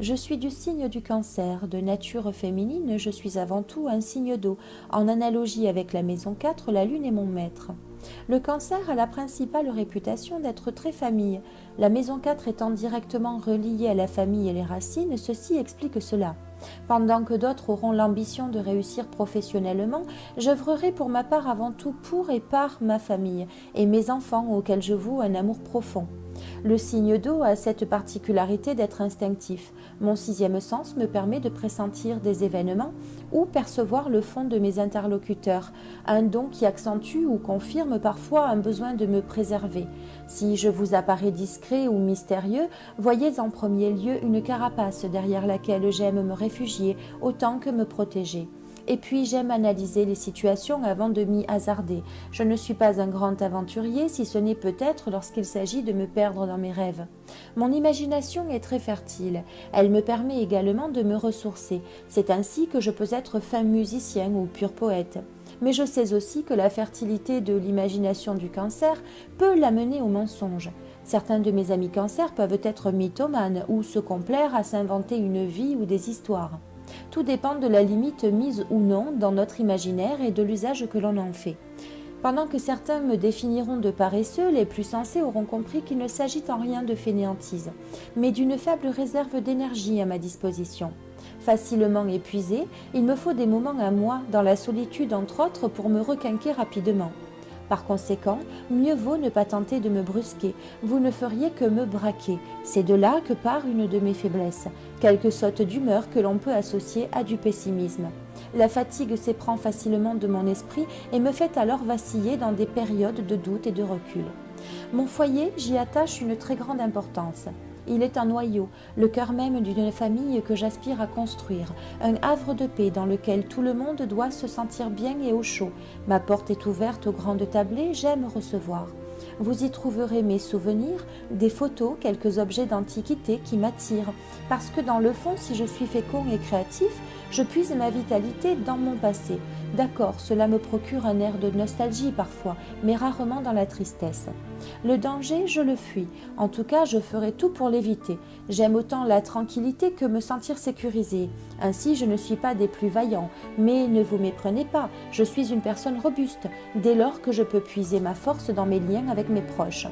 Je suis du signe du Cancer. De nature féminine, je suis avant tout un signe d'eau. En analogie avec la maison 4, la lune est mon maître. Le Cancer a la principale réputation d'être très famille. La maison 4 étant directement reliée à la famille et les racines, ceci explique cela. Pendant que d'autres auront l'ambition de réussir professionnellement, j'œuvrerai pour ma part avant tout pour et par ma famille et mes enfants auxquels je voue un amour profond. Le signe d'eau a cette particularité d'être instinctif. Mon sixième sens me permet de pressentir des événements ou percevoir le fond de mes interlocuteurs, un don qui accentue ou confirme parfois un besoin de me préserver. Si je vous apparais discret ou mystérieux, voyez en premier lieu une carapace derrière laquelle j'aime me réfugier autant que me protéger. Et puis j'aime analyser les situations avant de m'y hasarder. Je ne suis pas un grand aventurier, si ce n'est peut-être lorsqu'il s'agit de me perdre dans mes rêves. Mon imagination est très fertile. Elle me permet également de me ressourcer. C'est ainsi que je peux être fin musicien ou pur poète. Mais je sais aussi que la fertilité de l'imagination du Cancer peut l'amener au mensonge. Certains de mes amis Cancer peuvent être mythomanes ou se complaire à s'inventer une vie ou des histoires. Tout dépend de la limite mise ou non dans notre imaginaire et de l'usage que l'on en fait. Pendant que certains me définiront de paresseux, les plus sensés auront compris qu'il ne s'agit en rien de fainéantise, mais d'une faible réserve d'énergie à ma disposition. Facilement épuisé, il me faut des moments à moi, dans la solitude entre autres, pour me requinquer rapidement. Par conséquent, mieux vaut ne pas tenter de me brusquer, vous ne feriez que me braquer. C'est de là que part une de mes faiblesses, quelque saute d'humeur que l'on peut associer à du pessimisme. La fatigue s'éprend facilement de mon esprit et me fait alors vaciller dans des périodes de doute et de recul. Mon foyer, j'y attache une très grande importance. Il est un noyau, le cœur même d'une famille que j'aspire à construire, un havre de paix dans lequel tout le monde doit se sentir bien et au chaud. Ma porte est ouverte aux grandes tablées, j'aime recevoir. Vous y trouverez mes souvenirs, des photos, quelques objets d'antiquité qui m'attirent, parce que dans le fond, si je suis fécond et créatif, je puise ma vitalité dans mon passé. D'accord, cela me procure un air de nostalgie parfois, mais rarement dans la tristesse. Le danger, je le fuis. En tout cas, je ferai tout pour l'éviter. J'aime autant la tranquillité que me sentir sécurisée. Ainsi, je ne suis pas des plus vaillants. Mais ne vous méprenez pas, je suis une personne robuste, dès lors que je peux puiser ma force dans mes liens avec mes proches.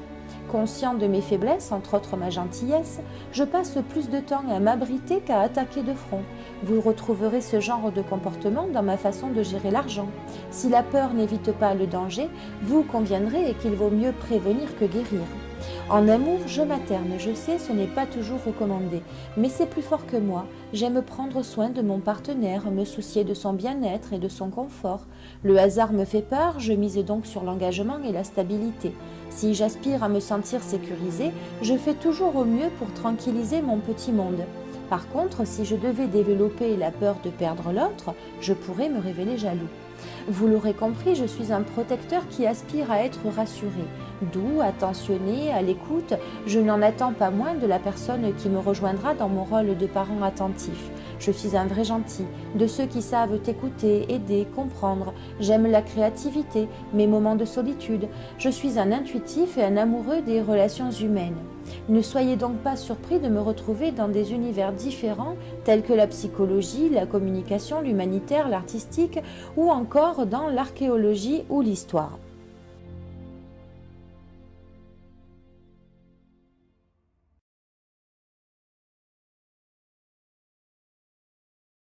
Conscient de mes faiblesses, entre autres ma gentillesse, je passe plus de temps à m'abriter qu'à attaquer de front. Vous retrouverez ce genre de comportement dans ma façon de gérer l'argent. Si la peur n'évite pas le danger, vous conviendrez qu'il vaut mieux prévenir que guérir. En amour, je materne, je sais, ce n'est pas toujours recommandé, mais c'est plus fort que moi. J'aime prendre soin de mon partenaire, me soucier de son bien-être et de son confort. Le hasard me fait peur, je mise donc sur l'engagement et la stabilité. Si j'aspire à me sentir sécurisée, je fais toujours au mieux pour tranquilliser mon petit monde. Par contre, si je devais développer la peur de perdre l'autre, je pourrais me révéler jaloux. Vous l'aurez compris, je suis un protecteur qui aspire à être rassuré. Doux, attentionné, à l'écoute, je n'en attends pas moins de la personne qui me rejoindra dans mon rôle de parent attentif. Je suis un vrai gentil, de ceux qui savent écouter, aider, comprendre. J'aime la créativité, mes moments de solitude. Je suis un intuitif et un amoureux des relations humaines. Ne soyez donc pas surpris de me retrouver dans des univers différents tels que la psychologie, la communication, l'humanitaire, l'artistique ou encore dans l'archéologie ou l'histoire.